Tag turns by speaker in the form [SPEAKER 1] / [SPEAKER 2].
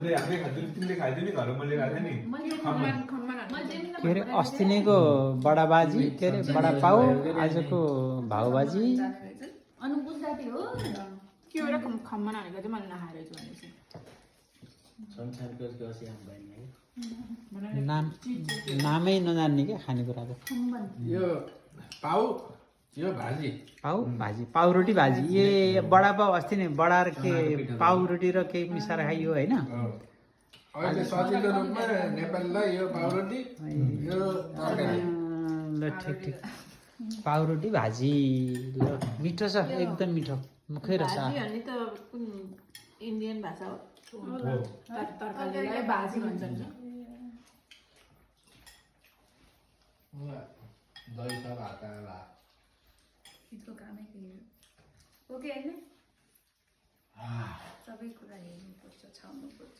[SPEAKER 1] के अरे अस्ति नैको बडा बाजी के अरे बडा पाउ आजको भाउबाजी
[SPEAKER 2] खम्मन हानेको चाहिँ मैले नखाएर
[SPEAKER 1] नाम नामै नजान्ने क्या खानेकुराको
[SPEAKER 3] यो पाउ यो भाजी
[SPEAKER 1] पाउ भाजी पाउ रोटी भाजी ए बडा पाउ अस्ति नै बडा र के पाउ रोटी र केही मिसाएर खाइयो होइन
[SPEAKER 3] अहिले सजिलो रूपमा नेपालीलाई यो पाउरोटी यो तरकारी
[SPEAKER 1] ल ठिक ठिक पाउ रोटी भाजी ल मिठो छ एकदम मिठो मुखै रस
[SPEAKER 2] भाजी त कुन इन्डियन भाषा हो तरकारीलाई भाजी भन्छन्
[SPEAKER 3] दही छ भात
[SPEAKER 4] यसको कामै त्यही हो ओके होइन सबै कुरा हेर्नुपर्छ छाउनुपर्छ